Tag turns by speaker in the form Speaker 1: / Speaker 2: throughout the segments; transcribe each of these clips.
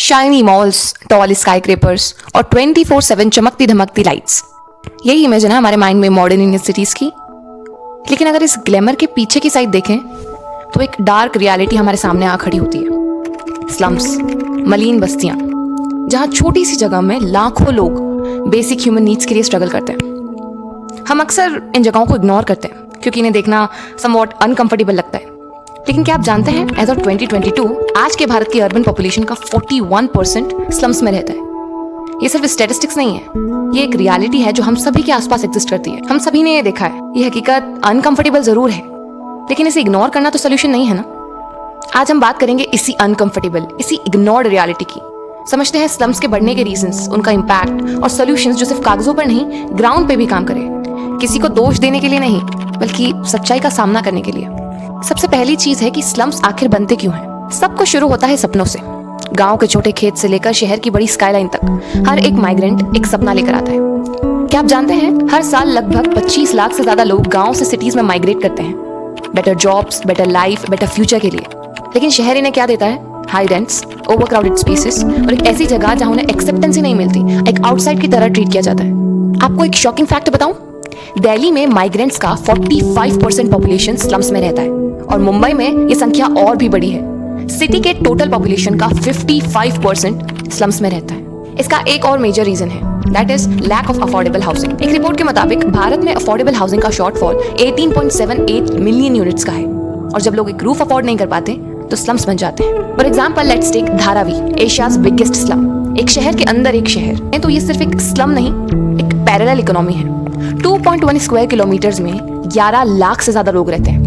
Speaker 1: Shiny malls, toll स्काईक्रेपर्स और 24/7 चमकती धमकती lights, यही इमेज है ना हमारे माइंड में मॉडर्न इंडियन सिटीज की। लेकिन अगर इस ग्लैमर के पीछे की साइड देखें तो एक डार्क रियलिटी हमारे सामने आ खड़ी होती है। स्लम्स, मलिन बस्तियां, जहां छोटी सी जगह में लाखों लोग बेसिक ह्यूमन नीड्स के लिए स्ट्रगल करते हैं। हम अक्सर इन जगहों को इग्नोर करते हैं क्योंकि इन्हें देखना समवॉट अनकंफर्टेबल लगता है। लेकिन क्या आप जानते हैं, एज ऑफ 2022 आज के भारत की अर्बन पॉपुलेशन का 41% स्लम्स में रहता है। ये सिर्फ स्टैटिस्टिक्स नहीं है, ये एक रियलिटी है जो हम सभी के आसपास एग्जिस्ट करती है। हम सभी ने ये देखा है। ये हकीकत अनकंफर्टेबल जरूर है, लेकिन इसे इग्नोर करना तो सोल्यूशन नहीं है ना। आज हम बात करेंगे इसी अनकंफर्टेबल, इसी इग्नोर्ड रियलिटी की। समझते हैं स्लम्स के बढ़ने के रीजंस, उनका इम्पैक्ट और सॉल्यूशंस जो सिर्फ कागजों पर नहीं, ग्राउंड पे भी काम करे। किसी को दोष देने के लिए नहीं, बल्कि सच्चाई का सामना करने के लिए। सबसे पहली चीज है कि स्लम्स आखिर बनते क्यों हैं। सब कुछ शुरू होता है सपनों से। गांव के छोटे खेत से लेकर शहर की बड़ी स्काईलाइन तक हर एक माइग्रेंट एक सपना लेकर आता है। क्या आप जानते हैं, हर साल लगभग 25 लाख से ज्यादा लोग गांव से सिटीज में माइग्रेट करते हैं, better jobs, better life, better future के लिए। लेकिन शहर इन्हें क्या देता है? हाई रेंट्स, ओवरक्राउडेड स्पेसेस और एक ऐसी जगह जहां उन्हें एक्सेप्टेंस ही नहीं मिलती, एक आउटसाइड की तरह ट्रीट किया जाता है। आपको एक शॉकिंग फैक्ट बताऊं, दिल्ली में माइग्रेंट्स का 45% पॉपुलेशन स्लम्स में रहता है और मुंबई में ये संख्या और भी बड़ी है। सिटी के टोटल पॉपुलेशन का 55% स्लम्स में रहता है। इसका एक और मेजर रीजन है, that is lack of affordable housing. एक रिपोर्ट के मुताबिक भारत में अफोर्डेबल हाउसिंग का शॉर्टफॉल 18.78 मिलियन यूनिट्स का है और जब लोग एक रूफ अफोर्ड नहीं कर पाते तो स्लम्स बन जाते हैं। For example, let's take Dharavi, Asia's biggest slum. एक शहर के अंदर एक शहर है, तो ये सिर्फ एक स्लम नहीं, एक पैरेलल इकोनॉमी है। 2.1 स्क्वायर किलोमीटर्स में 11 लाख से ज्यादा लोग रहते हैं।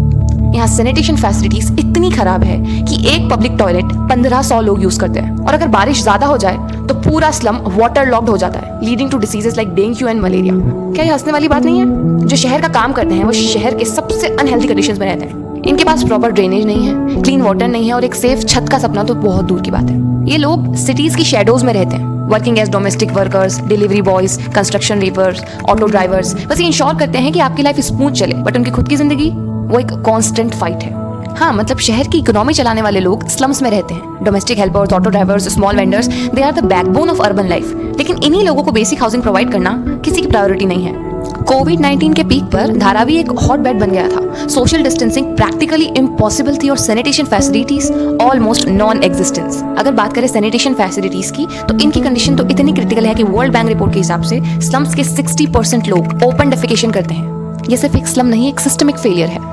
Speaker 1: यहाँ सैनिटेशन फैसिलिटीज इतनी खराब है कि एक पब्लिक टॉयलेट 1500 लोग यूज करते हैं और अगर बारिश ज्यादा हो जाए तो पूरा स्लम वाटर लॉक्ड हो जाता है, leading to diseases like dengue and malaria. क्या ये हंसने वाली बात नहीं है? जो शहर का काम करते हैं वो शहर के सबसे अनहेल्दी कंडीशंस में रहते हैं। इनके पास प्रॉपर ड्रेनेज नहीं है, क्लीन वाटर नहीं है और एक सेफ छत का सपना तो बहुत दूर की बात है। ये लोग सिटीज की शेडोज में रहते हैं, working as domestic workers, delivery boys, construction labours, auto drivers. बस ये इंश्योर करते हैं कि आपकी लाइफ स्मूथ चले, बट उनकी खुद की जिंदगी वो एक कांस्टेंट फाइट है। हाँ, मतलब शहर की इकोनॉमी चलाने वाले लोग स्लम्स में रहते हैं। Domestic helpers, auto drivers, small vendors, they are the backbone of urban life. लेकिन इन्हीं लोगों को बेसिक हाउसिंग प्रोवाइड करना किसी की प्रायोरिटी नहीं है। कोविड-19 के पीक पर धारावी एक हॉट बेड बन गया था। सोशल डिस्टेंसिंग प्रैक्टिकली इम्पॉसिबल थी और sanitation facilities almost non existence. अगर बात करें सैनिटेशन फैसिलिटीज की, तो इनकी कंडीशन तो इतनी क्रिटिकल है कि वर्ल्ड बैंक रिपोर्ट के हिसाब से स्लम्स के 60% लोग ओपन डेफिकेशन करते हैं। ये सिर्फ एक स्लम नहीं, एक सिस्टमिक फेलियर है।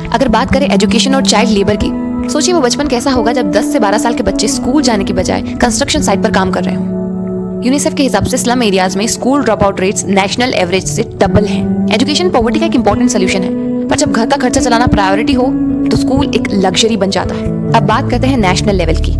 Speaker 1: अगर बात करें एजुकेशन और चाइल्ड लेबर की, सोचिए वो बचपन कैसा होगा जब 10 से 12 साल के बच्चे स्कूल जाने की बजाय कंस्ट्रक्शन साइट पर काम कर रहे हो। यूनिसेफ के हिसाब से स्लम एरियाज में school drop out rates national average से डबल हैं। एजुकेशन पॉवर्टी का एक इंपॉर्टेंट सोल्यूशन है, पर जब घर का खर्चा चलाना प्रायोरिटी हो तो स्कूल एक लग्जरी बन जाता है। अब बात करते हैं नेशनल लेवल की।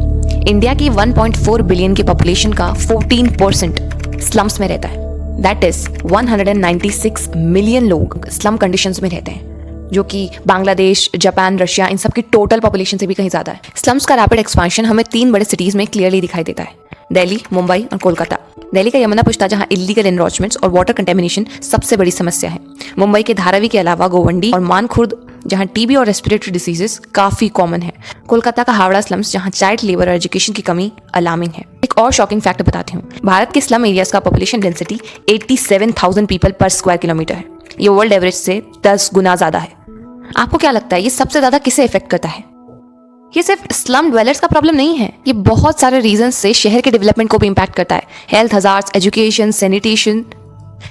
Speaker 1: इंडिया की 1.4 बिलियन की पॉपुलेशन का 14% स्लम्स में रहता है। दैट इज 196 मिलियन लोग स्लम कंडीशंस में रहते हैं, जो कि बांग्लादेश, जापान, रशिया, इन सब की टोटल पॉपुलेशन से भी कहीं ज्यादा है। स्लम्स का रैपिड एक्सपेंशन हमें 3 बड़े सिटीज में क्लियरली दिखाई देता है, दिल्ली, मुंबई और कोलकाता। दिल्ली का यमुना पुष्टा, जहां इलीगल एनरोचमेंट्स और वाटर कंटेमिनेशन सबसे बड़ी समस्या है। मुंबई के धारावी के अलावा गोवंडी और मानखुर्द, जहां टीबी और रेस्पिरेटरी डिसीजेस काफी कॉमन है। कोलकाता का हावड़ा स्लम्स, जहां चाइल्ड लेबर और एजुकेशन की कमी अलार्मिंग है। एक और शॉकिंग फैक्ट बताती हूँ, भारत के स्लम एरियाज का पॉपुलेशन डेंसिटी 87,000 पीपल पर स्क्वायर किलोमीटर है। ये वर्ल्ड एवरेज से 10 गुना ज्यादा है। आपको क्या लगता है ये सबसे ज्यादा किसे इफेक्ट करता है? ये सिर्फ स्लम ड्वेलर्स का प्रॉब्लम नहीं है, ये बहुत सारे रीजंस से शहर के डेवलपमेंट को भी इम्पैक्ट करता है। Health hazards, education, sanitation.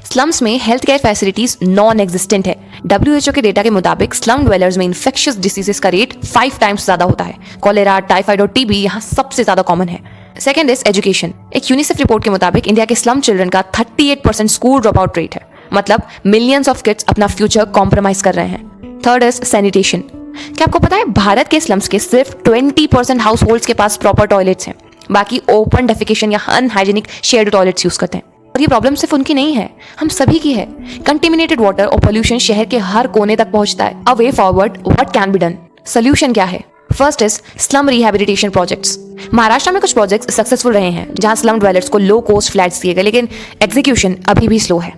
Speaker 1: Slums में health care facilities non existent है। WHO के डेटा के मुताबिक स्लम ड्वेलर्स में इन्फेक्शियस डिसीजेस का रेट 5 टाइम्स ज्यादा होता है। कॉलेरा, टाइफाइड और टीबी यहाँ सबसे ज्यादा कॉमन है। Second is education. एक यूनिसेफ रिपोर्ट के मुताबिक इंडिया के स्लम चिल्ड्रन का 38% स्कूल ड्रॉप आउट रेट है, मतलब मिलियंस ऑफ किड्स अपना फ्यूचर कॉम्प्रोमाइज कर रहे हैं। Third is sanitation. क्या आपको पता है भारत के स्लम्स के सिर्फ 20% हाउस होल्ड्स के पास प्रॉपर टॉयलेट्स हैं, बाकी ओपन डेफिकेशन या अनहाइजीनिक शेयर्ड टॉयलेट्स यूज करते हैं। और ये प्रॉब्लम सिर्फ उनकी नहीं है, हम सभी की है। कंटेमिनेटेड वाटर और पोल्यूशन शहर के हर कोने तक पहुंचता है। A way forward, what can be done? Solution क्या है? First is slum rehabilitation projects. Maharashtra में कुछ प्रोजेक्ट्स सक्सेसफुल रहे हैं जहां स्लम ड्वेलर्स को लो कॉस्ट फ्लैट्स दिए गए, लेकिन एग्जीक्यूशन अभी भी स्लो है।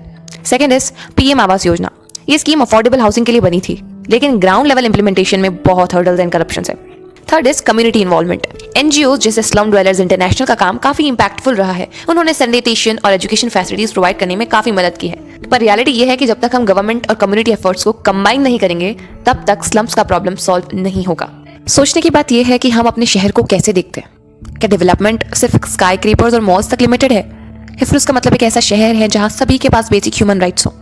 Speaker 1: Second is PM Awas Yojana. ये स्कीम अफोर्डेबल हाउसिंग के लिए बनी थी, लेकिन ग्राउंड लेवल इंप्लीमेंटेशन में बहुत हर्डल्स एंड करप्शन है।
Speaker 2: Third is community involvement. NGO जैसे स्लम ड्वेलर्स इंटरनेशनल का काम काफी इंपैक्टफुल रहा है। उन्होंने सैनिटेशन और एजुकेशन फैसिलिटीज प्रोवाइड करने में काफी मदद की है। पर रियलिटी ये है कि जब तक हम गवर्नमेंट और कम्युनिटी एफर्ट्स को कंबाइन नहीं करेंगे तब तक स्लम्स का प्रॉब्लम सॉल्व नहीं होगा। सोचने की बात यह है कि हम अपने शहर को कैसे देखते हैं। क्या डेवलपमेंट सिर्फ स्काई क्रीपर्स और मॉल्स तक लिमिटेड है, या फिर उसका मतलब एक ऐसा शहर है जहां सभी के पास बेसिक ह्यूमन राइट्स हो।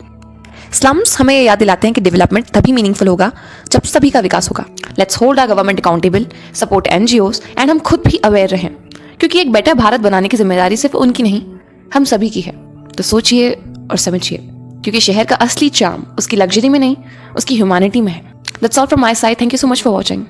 Speaker 2: स्लम्स हमें याद दिलाते हैं कि डेवलपमेंट तभी मीनिंगफुल होगा जब सभी का विकास होगा। Let's hold our government accountable, support NGOs and हम खुद भी अवेयर रहें, क्योंकि एक बेटर भारत बनाने की जिम्मेदारी सिर्फ उनकी नहीं, हम सभी की है। तो सोचिए और समझिए, क्योंकि शहर का असली चार्म उसकी लग्जरी में नहीं, उसकी ह्यूमैनिटी में है। That's all from my side. Thank you so much for watching.